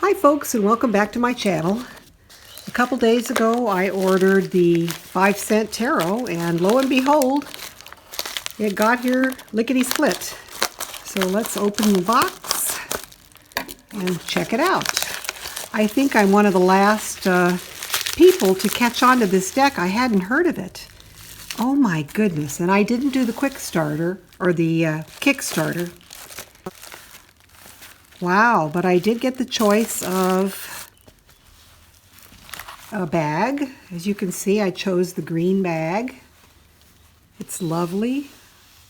Hi folks, and welcome back to my channel. A couple days ago I ordered the 5-cent tarot, and lo and behold, it got here lickety-split. So let's open the box and check it out. I think I'm one of the last people to catch on to this deck. I hadn't heard of it. Oh my goodness, and I didn't do the quick starter, or the Kickstarter. Wow, but I did get the choice of a bag. As you can see, I chose the green bag. It's lovely,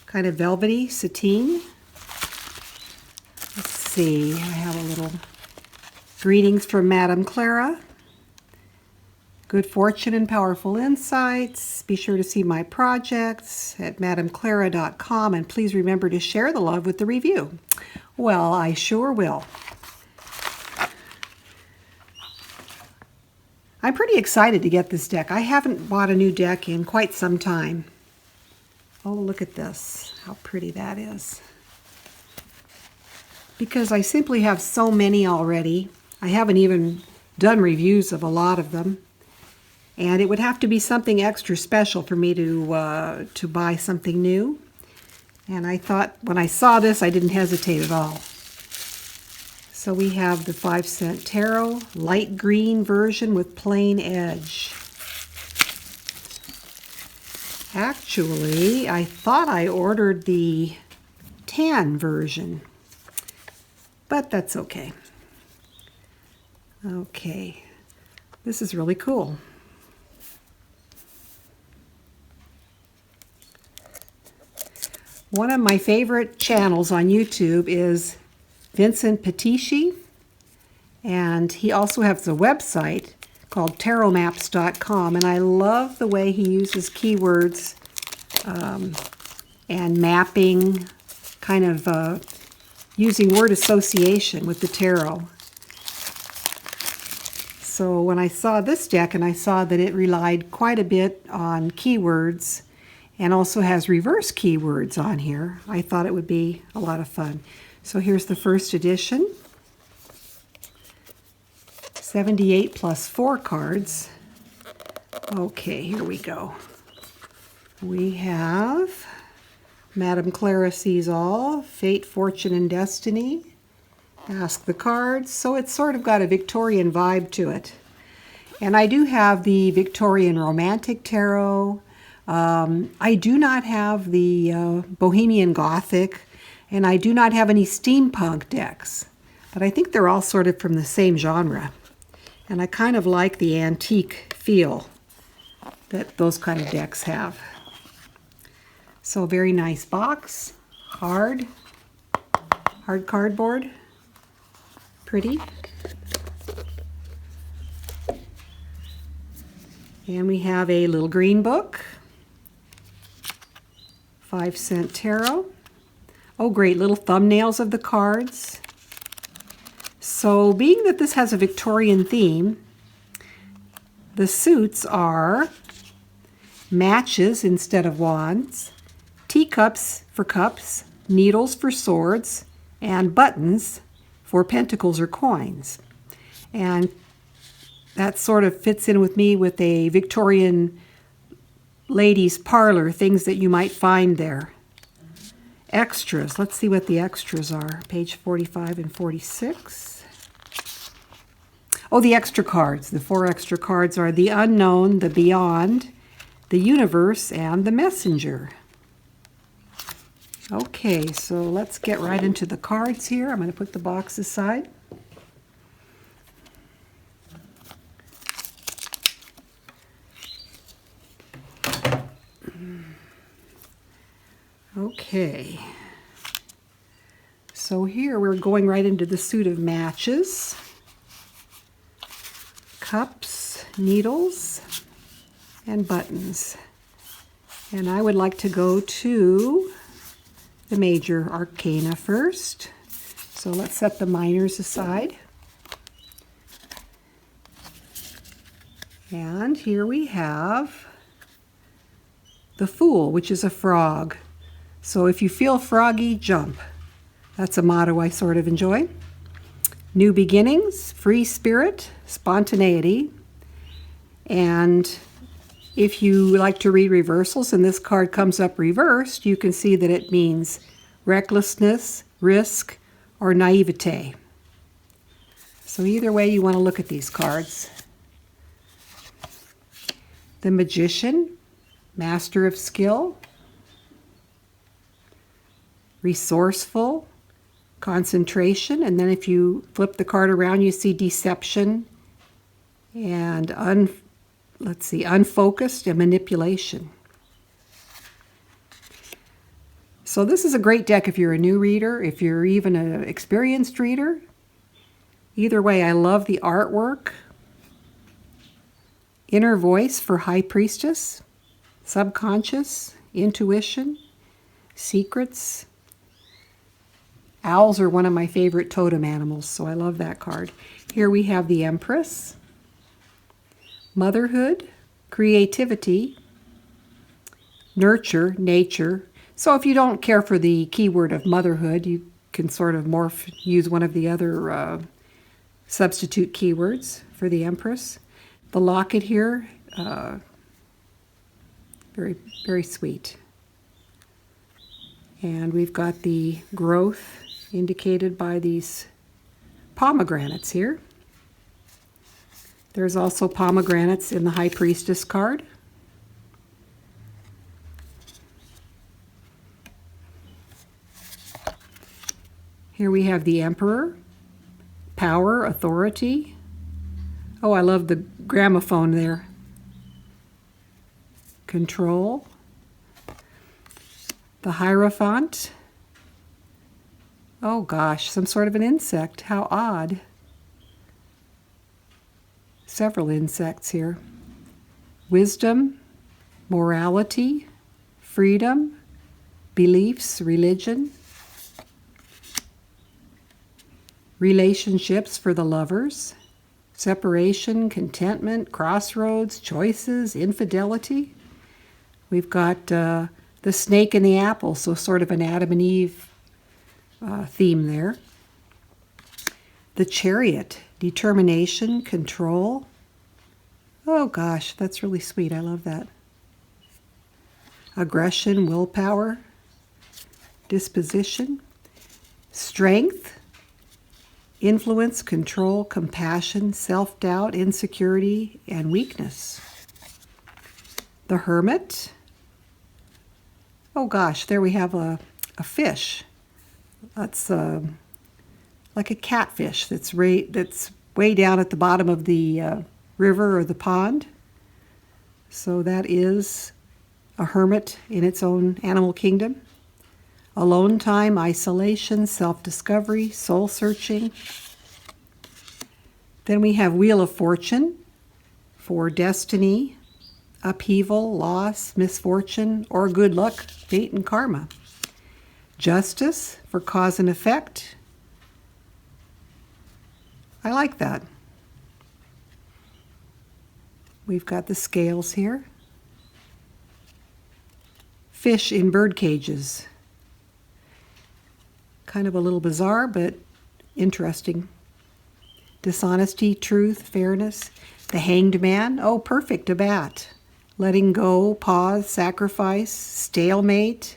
kind of velvety sateen. Let's see, I have a little greetings from Madame Clara. Good fortune and powerful insights. Be sure to see my projects at madameclara.com, and please remember to share the love with the review. Well, I sure will. I'm pretty excited to get this deck. I haven't bought a new deck in quite some time. Oh, look at this. How pretty that is. Because I simply have so many already. I haven't even done reviews of a lot of them. And it would have to be something extra special for me to buy something new. And I thought, when I saw this, I didn't hesitate at all. So we have the 5-cent tarot, light green version with plain edge. Actually, I thought I ordered the tan version, but that's okay. Okay, this is really cool. One of my favorite channels on YouTube is Vincent Petici, and he also has a website called tarotmaps.com, and I love the way he uses keywords and mapping, kind of using word association with the tarot. So when I saw this deck and I saw that it relied quite a bit on keywords and also has reverse keywords on here, I thought it would be a lot of fun. So here's the first edition. 78 plus 4 cards. Okay, here we go. We have Madame Clara Sees All, Fate, Fortune, and Destiny. Ask the cards. So it's sort of got a Victorian vibe to it. And I do have the Victorian Romantic Tarot. I do not have the Bohemian Gothic, and I do not have any steampunk decks, but I think they're all sort of from the same genre. And I kind of like the antique feel that those kind of decks have. So very nice box, hard cardboard, pretty. And we have a little green book. 5-cent tarot. Oh, great, little thumbnails of the cards. So being that this has a Victorian theme, the suits are matches instead of wands, teacups for cups, needles for swords, and buttons for pentacles or coins. And that sort of fits in with me with a Victorian ladies' parlor, things that you might find there. Extras. Let's see what the extras are. Page 45 and 46. Oh, the extra cards. The 4 extra cards are the unknown, the beyond, the universe, and the messenger. Okay, so let's get right into the cards here. I'm going to put the box aside. Okay, so here we're going right into the suit of matches, cups, needles, and buttons. And I would like to go to the major arcana first. So let's set the minors aside. And here we have the Fool, which is a frog. So if you feel froggy, jump. That's a motto I sort of enjoy. New beginnings, free spirit, spontaneity. And if you like to read reversals and this card comes up reversed, you can see that it means recklessness, risk, or naivete. So either way you want to look at these cards. The Magician, master of skill, resourceful, concentration, and then if you flip the card around you see deception and unfocused and manipulation. So this is a great deck if you're a new reader, if you're even an experienced reader. Either way, I love the artwork. Inner voice for High Priestess, subconscious, intuition, secrets. Owls are one of my favorite totem animals, so I love that card. Here we have the Empress, motherhood, creativity, nurture, nature. So if you don't care for the keyword of motherhood, you can sort of use one of the other substitute keywords for the Empress. The locket here, very, very sweet. And we've got the growth indicated by these pomegranates here. There's also pomegranates in the High Priestess card. Here we have the Emperor, power, authority. Oh, I love the gramophone there. Control. The Hierophant. Oh gosh, some sort of an insect. How odd. Several insects here. Wisdom, morality, freedom, beliefs, religion. Relationships for the lovers. Separation, contentment, crossroads, choices, infidelity. We've got the snake and the apple, so sort of an Adam and Eve theme there. The Chariot, determination, control. Oh gosh, that's really sweet. I love that. Aggression, willpower, disposition, strength, influence, control, compassion, self-doubt, insecurity, and weakness. The Hermit. Oh gosh, there we have a fish. That's like a catfish that's way down at the bottom of the river or the pond. So that is a hermit in its own animal kingdom. Alone time, isolation, self-discovery, soul-searching. Then we have Wheel of Fortune for destiny, upheaval, loss, misfortune, or good luck, fate, and karma. Justice for cause and effect. I like that. We've got the scales here. Fish in bird cages. Kind of a little bizarre, but interesting. Dishonesty, truth, fairness. The Hanged Man. Oh, perfect, a bat. Letting go, pause, sacrifice, stalemate,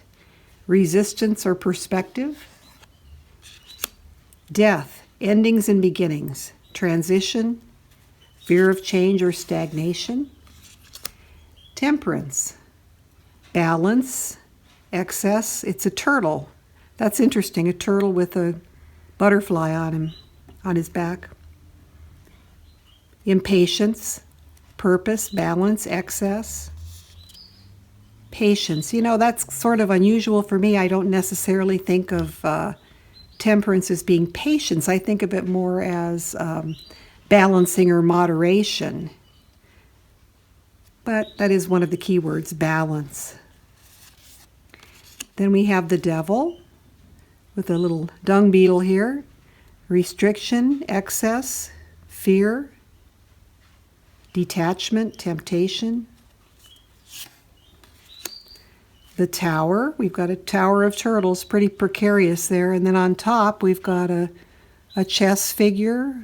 resistance or perspective. Death, endings and beginnings. Transition, fear of change or stagnation. Temperance, balance, excess. It's a turtle. That's interesting, a turtle with a butterfly on him, on his back. Impatience, purpose, balance, excess. Patience, you know, that's sort of unusual for me. I don't necessarily think of temperance as being patience. I think of it more as balancing or moderation. But that is one of the key words, balance. Then we have the Devil with a little dung beetle here. Restriction, excess, fear, detachment, temptation. The Tower, we've got a tower of turtles, pretty precarious there. And then on top, we've got a a chess figure,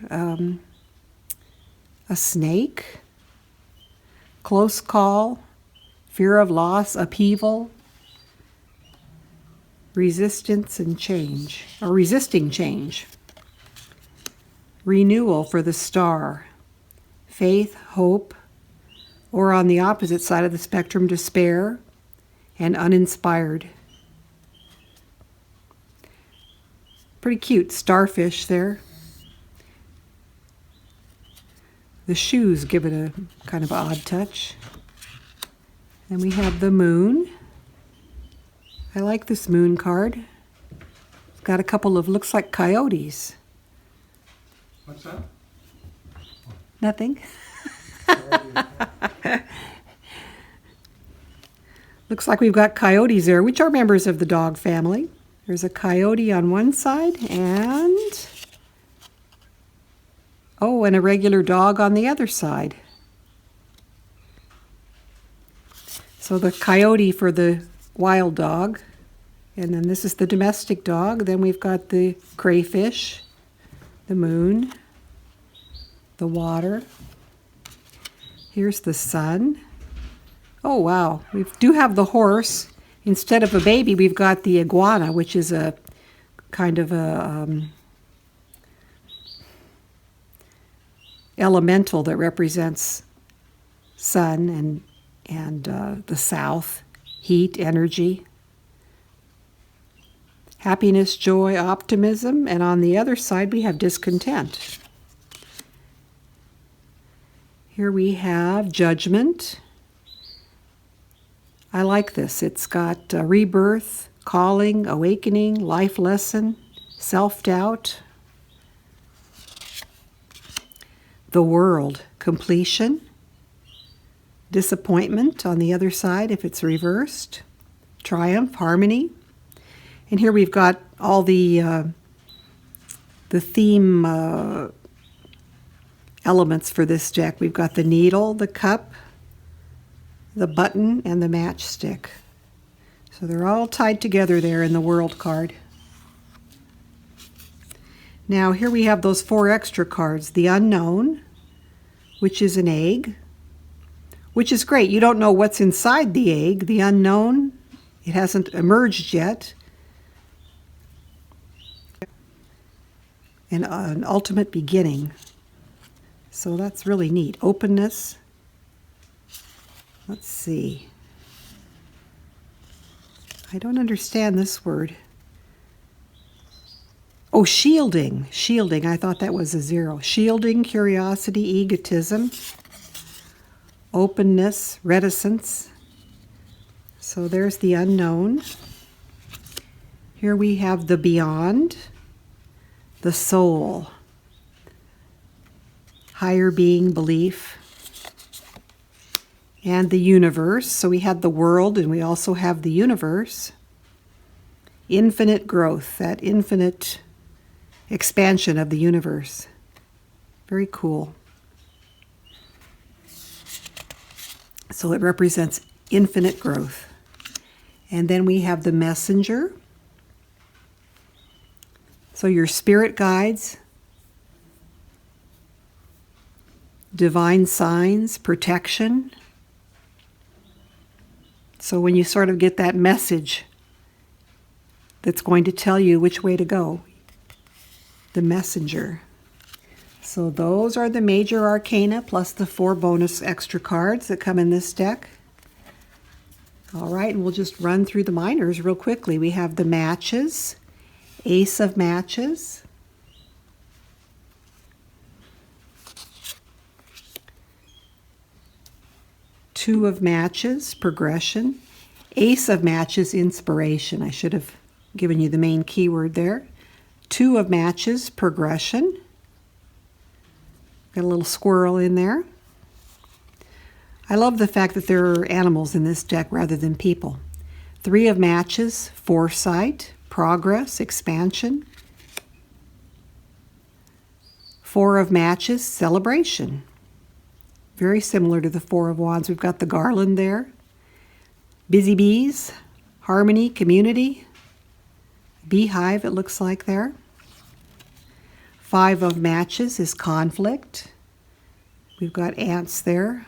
a snake, close call, fear of loss, upheaval, resistance and change, or resisting change, renewal for the star, faith, hope, or on the opposite side of the spectrum, despair and uninspired. Pretty cute starfish there. The shoes give it a kind of odd touch. And we have the moon. I like this moon card. It's got a couple of, looks like coyotes. What's that? Nothing. Looks like we've got coyotes there, which are members of the dog family. There's a coyote on one side and a regular dog on the other side. So the coyote for the wild dog, and then this is the domestic dog. Then we've got the crayfish, the moon, the water. Here's the sun. Oh wow, we do have the horse. Instead of a baby, we've got the iguana, which is a kind of a elemental that represents sun and the south, heat, energy, happiness, joy, optimism, and on the other side we have discontent. Here we have judgment. I like this. It's got rebirth, calling, awakening, life lesson, self-doubt, the world, completion, disappointment on the other side if it's reversed, triumph, harmony. And here we've got all the theme elements for this deck. We've got the needle, the cup, the button, and the matchstick. So they're all tied together there in the world card. Now here we have those 4 extra cards. The unknown, which is an egg, which is great. You don't know what's inside the egg. The unknown, it hasn't emerged yet. And an ultimate beginning. So that's really neat. Openness. Let's see. I don't understand this word. Oh, shielding. Shielding. I thought that was a 0. Shielding, curiosity, egotism, openness, reticence. So there's the unknown. Here we have the beyond, the soul, higher being, belief, and the universe. So we had the world and we also have the universe. Infinite growth, that infinite expansion of the universe. Very cool. So it represents infinite growth. And then we have the messenger. So your spirit guides, divine signs, protection. So when you sort of get that message that's going to tell you which way to go, the messenger. So those are the major arcana plus the 4 bonus extra cards that come in this deck. All right, and we'll just run through the minors real quickly. We have the matches, Ace of Matches, Two of Matches, progression, Ace of Matches, inspiration. I should have given you the main keyword there. Two of Matches, progression. Got a little squirrel in there. I love the fact that there are animals in this deck rather than people. Three of Matches, foresight, progress, expansion. Four of Matches, celebration. Very similar to the Four of Wands. We've got the garland there. Busy bees, harmony, community. Beehive, it looks like there. 5 of matches is conflict. We've got ants there.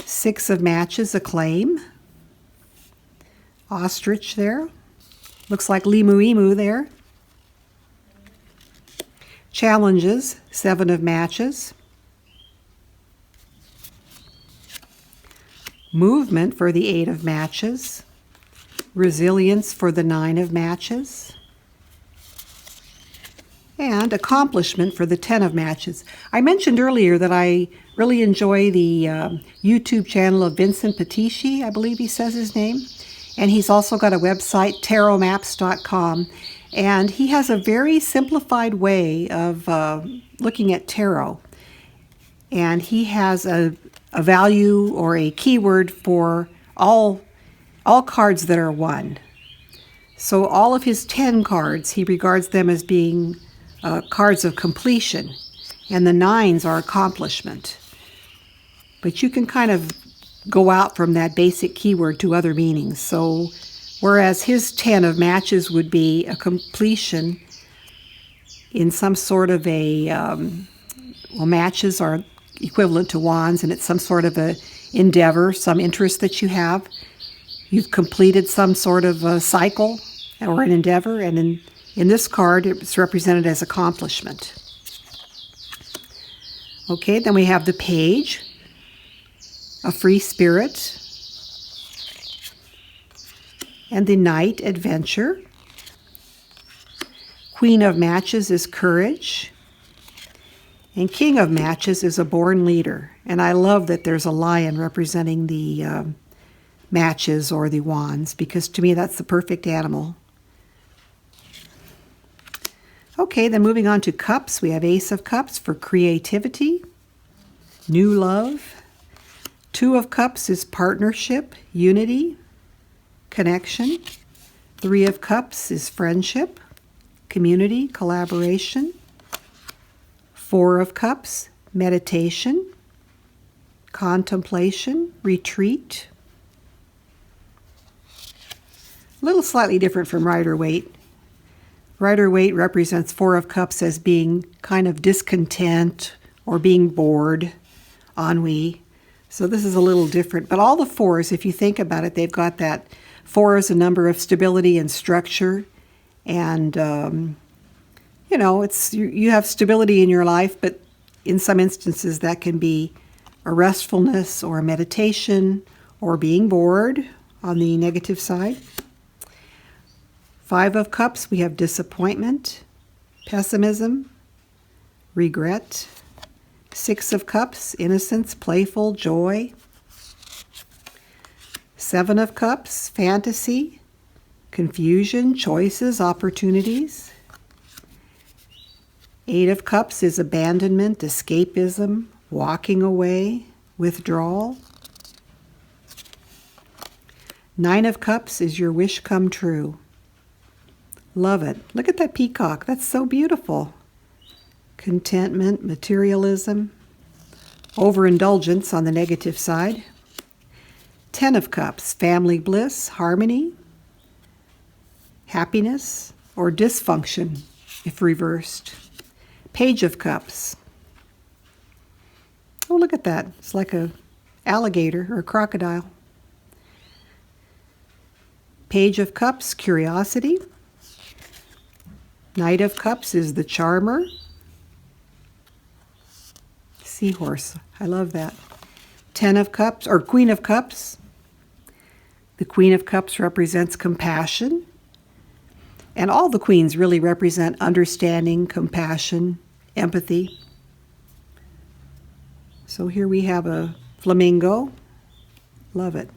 6 of matches, acclaim. Ostrich there. Looks like limu emu there. Challenges, 7 of matches. Movement for the 8 of matches. Resilience for the 9 of matches. And accomplishment for the 10 of matches. I mentioned earlier that I really enjoy the YouTube channel of Vincent Patici, I believe he says his name. And he's also got a website, tarotmaps.com. And he has a very simplified way of looking at tarot. And he has a value or a keyword for all cards that are 1. So all of his 10 cards, he regards them as being cards of completion, and the 9s are accomplishment. But you can kind of go out from that basic keyword to other meanings. So whereas his 10 of matches would be a completion in some sort of a, well, matches are equivalent to wands, and it's some sort of a endeavor, some interest that you have. You've completed some sort of a cycle or an endeavor, and in this card, it's represented as accomplishment. Okay, then we have the page, a free spirit, and the knight, adventure. Queen of matches is courage, and king of matches is a born leader. And I love that there's a lion representing the matches or the wands, because to me that's the perfect animal. Okay, then moving on to cups, we have Ace of Cups for creativity, new love. 2 of Cups is partnership, unity, connection. 3 of Cups is friendship, community, collaboration. 4 of Cups, meditation, contemplation, retreat. A little slightly different from Rider-Waite. Rider-Waite represents 4 of Cups as being kind of discontent or being bored, ennui. So this is a little different. But all the 4s, if you think about it, they've got that 4 is a number of stability and structure. And, you know, you have stability in your life, but in some instances that can be a restfulness or a meditation or being bored on the negative side. 5 of Cups, we have disappointment, pessimism, regret. 6 of Cups, innocence, playful, joy. 7 of Cups, fantasy, confusion, choices, opportunities. 8 of Cups is abandonment, escapism, walking away, withdrawal. 9 of Cups is your wish come true. Love it. Look at that peacock. That's so beautiful. Contentment, materialism, overindulgence on the negative side. 10 of Cups, family bliss, harmony, happiness, or dysfunction if reversed. Page of Cups. Oh, look at that. It's like an alligator or a crocodile. Page of Cups, curiosity. Knight of Cups is the charmer. Seahorse. I love that. 10 of Cups, or Queen of Cups. The Queen of Cups represents compassion. And all the queens really represent understanding, compassion, empathy. So here we have a flamingo. Love it.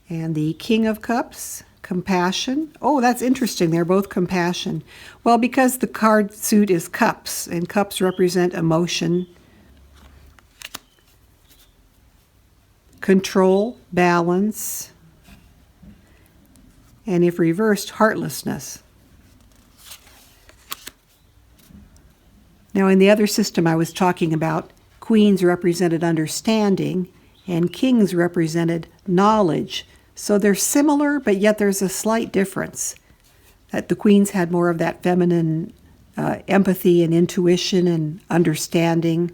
And the King of Cups, compassion. Oh, that's interesting. They're both compassion. Well, because the card suit is cups, and cups represent emotion, control, balance, and if reversed, heartlessness. Now, in the other system I was talking about, queens represented understanding, and kings represented knowledge. So they're similar, but yet there's a slight difference. That the queens had more of that feminine empathy and intuition and understanding,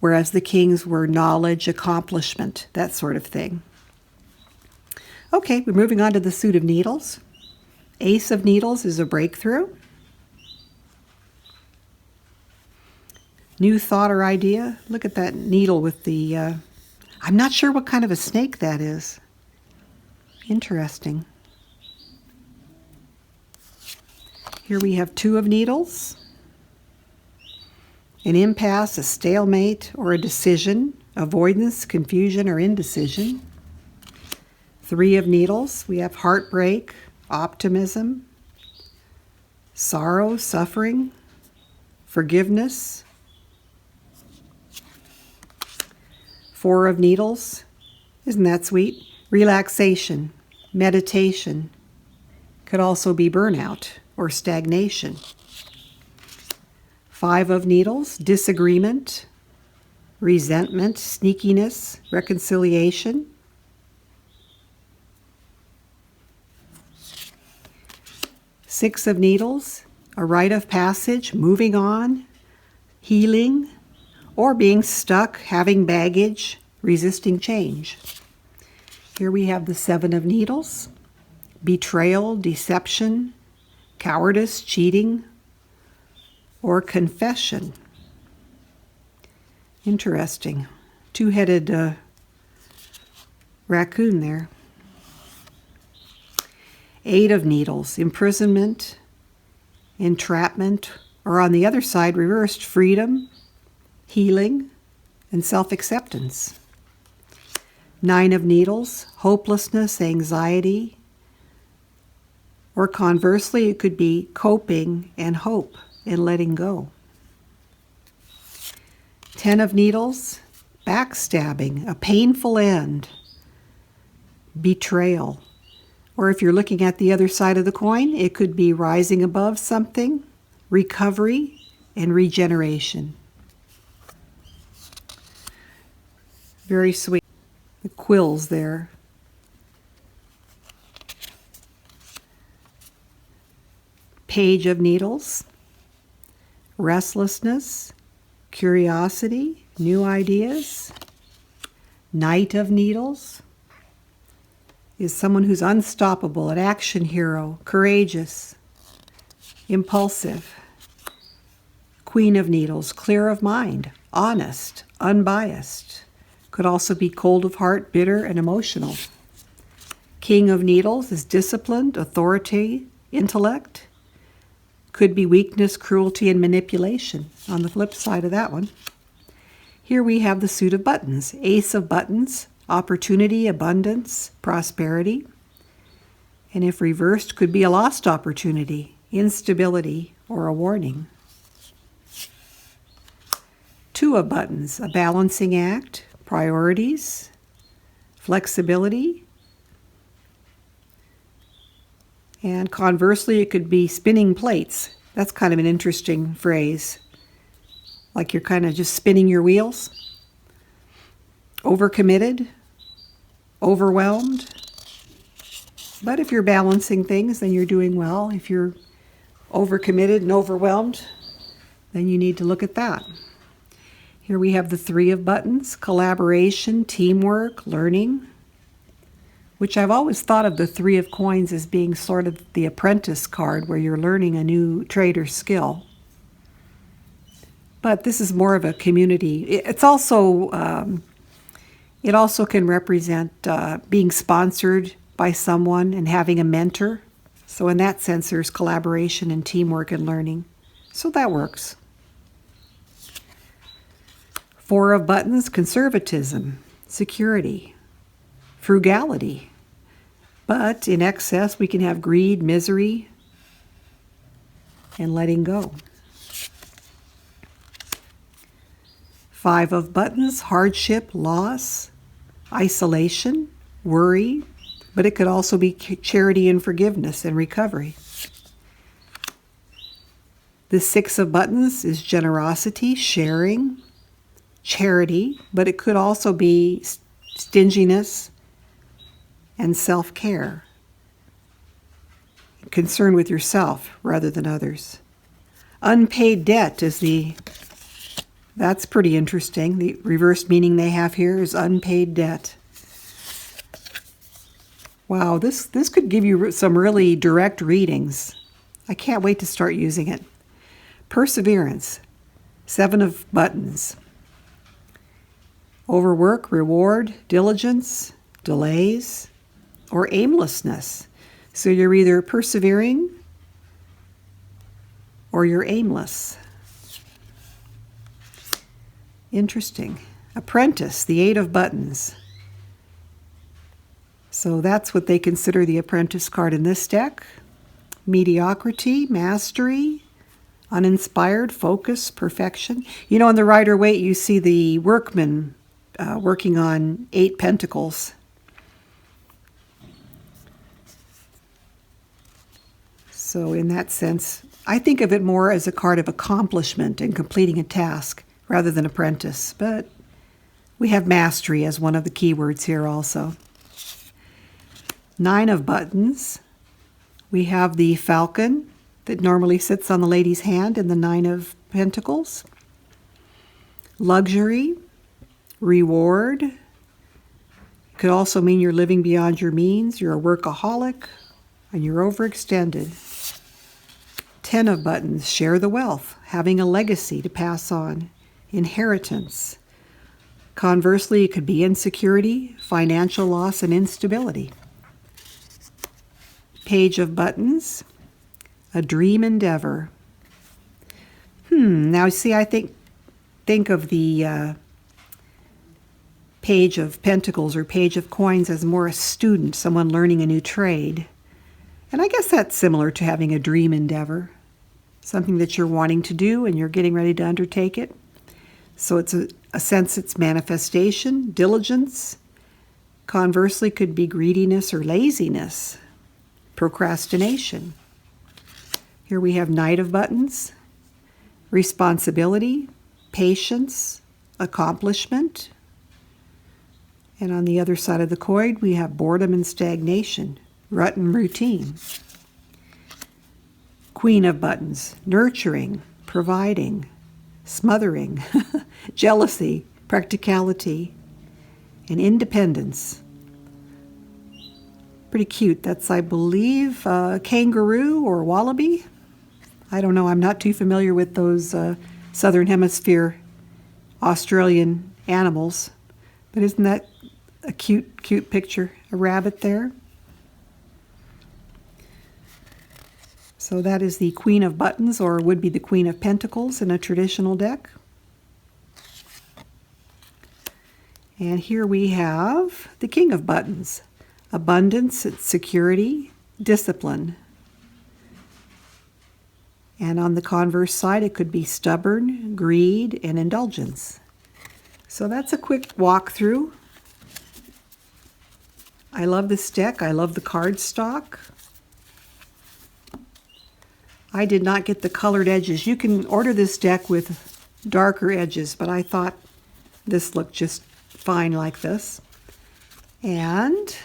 whereas the kings were knowledge, accomplishment, that sort of thing. Okay, we're moving on to the suit of needles. Ace of needles is a breakthrough. New thought or idea. Look at that needle with the, I'm not sure what kind of a snake that is. Interesting. Here we have two of needles. An impasse, a stalemate, or a decision. Avoidance, confusion, or indecision. Three of needles. We have heartbreak, optimism, sorrow, suffering, forgiveness. Four of needles. Isn't that sweet? Relaxation, meditation. Could also be burnout or stagnation. Five of needles. Disagreement, resentment, sneakiness, reconciliation. Six of needles. A rite of passage, moving on, healing, or being stuck, having baggage, resisting change. Here we have the Seven of needles. Betrayal, deception, cowardice, cheating, or confession. Interesting. Two-headed raccoon there. Eight of needles. Imprisonment, entrapment, or on the other side, reversed, freedom, healing, and self-acceptance. Nine of needles. Hopelessness, anxiety, or conversely, it could be coping and hope and letting go. 10 of needles. Backstabbing, a painful end, betrayal. Or if you're looking at the other side of the coin, it could be rising above something, recovery, and regeneration. Very sweet. The quills there. Page of needles. Restlessness, curiosity, new ideas. Knight of needles is someone who's unstoppable, an action hero, courageous, impulsive. Queen of needles, clear of mind, honest, unbiased. Could also be cold of heart, bitter, and emotional. King of needles is disciplined, authority, intellect. Could be weakness, cruelty, and manipulation on the flip side of that one. Here we have the suit of buttons. Ace of buttons, opportunity, abundance, prosperity. And if reversed, could be a lost opportunity, instability, or a warning. Two of buttons, a balancing act, priorities, flexibility. And conversely, it could be spinning plates. That's kind of an interesting phrase. Like you're kind of just spinning your wheels. Overcommitted, overwhelmed. But if you're balancing things, then you're doing well. If you're overcommitted and overwhelmed, then you need to look at that. Here we have the three of buttons, collaboration, teamwork, learning, which I've always thought of the three of coins as being sort of the apprentice card where you're learning a new trade or skill. But this is more of a community. It's also, it also can represent being sponsored by someone and having a mentor. So in that sense, there's collaboration and teamwork and learning. So that works. Four of buttons, conservatism, security, frugality. But in excess, we can have greed, misery, and letting go. Five of buttons, hardship, loss, isolation, worry, but it could also be charity and forgiveness and recovery. The six of buttons is generosity, sharing, charity, but it could also be stinginess and self-care. Concern with yourself rather than others. Unpaid debt is that's pretty interesting. The reverse meaning they have here is unpaid debt. Wow, this could give you some really direct readings. I can't wait to start using it. Perseverance, 7 of buttons. Overwork, reward, diligence, delays, or aimlessness. So you're either persevering or you're aimless. Interesting. Apprentice, the 8 of buttons. So that's what they consider the apprentice card in this deck. Mediocrity, mastery, uninspired, focus, perfection. You know, on the Rider-Waite, you see the workman working on 8 pentacles. So in that sense, I think of it more as a card of accomplishment and completing a task rather than apprentice. But we have mastery as one of the keywords here also. 9 of buttons. We have the falcon that normally sits on the lady's hand in the 9 of pentacles. Luxury, reward. Could also mean you're living beyond your means, you're a workaholic, and you're overextended. 10 of buttons, share the wealth, having a legacy to pass on. Inheritance. Conversely, it could be insecurity, financial loss, and instability. Page of buttons, a dream endeavor. Now see, I think of the Page of Pentacles or Page of Coins as more a student, someone learning a new trade. And I guess that's similar to having a dream endeavor, something that you're wanting to do and you're getting ready to undertake it. So it's a sense it's manifestation, diligence. Conversely, could be greediness or laziness, procrastination. Here we have Knight of Buttons, responsibility, patience, accomplishment. And on the other side of the coin, we have boredom and stagnation, rut and routine. Queen of Buttons, nurturing, providing, smothering, jealousy, practicality, and independence. Pretty cute. That's, I believe, kangaroo or wallaby. I don't know. I'm not too familiar with those Southern Hemisphere Australian animals. But isn't that a cute picture? A rabbit there. So that is the Queen of Buttons, or would be the Queen of Pentacles in a traditional deck. And here we have the King of Buttons. Abundance, security, discipline. And on the converse side, it could be stubborn, greed, and indulgence. So that's a quick walkthrough. I love this deck. I love the cardstock. I did not get the colored edges. You can order this deck with darker edges, but I thought this looked just fine like this. And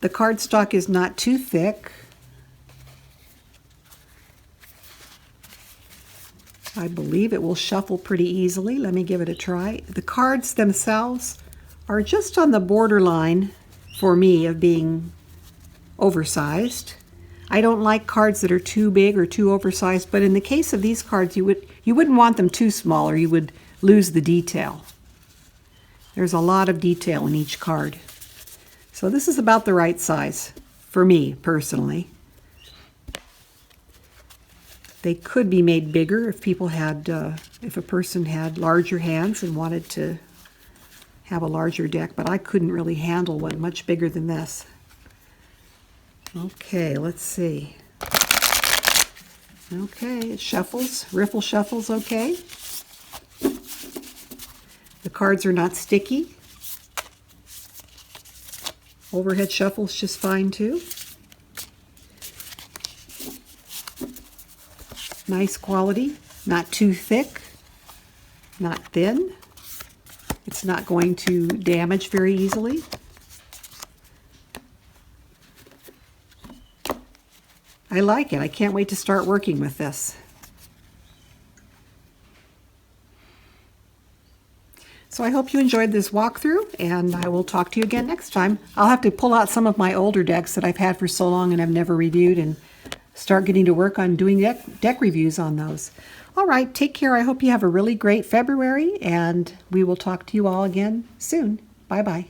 the cardstock is not too thick. I believe it will shuffle pretty easily. Let me give it a try. The cards themselves are just on the borderline for me of being oversized. I don't like cards that are too big or too oversized, but in the case of these cards, you wouldn't want them too small or you would lose the detail. There's a lot of detail in each card. So this is about the right size for me personally. They could be made bigger if people had, if a person had larger hands and wanted to have a larger deck, but I couldn't really handle one much bigger than this. Okay, let's see. Okay, it shuffles, riffle shuffles okay. The cards are not sticky. Overhead shuffles just fine too. Nice quality, not too thick, not thin. It's not going to damage very easily. I like it. I can't wait to start working with this. So I hope you enjoyed this walkthrough, and I will talk to you again next time. I'll have to pull out some of my older decks that I've had for so long and I've never reviewed and start getting to work on doing deck reviews on those. All right, take care. I hope you have a really great February, and we will talk to you all again soon. Bye-bye.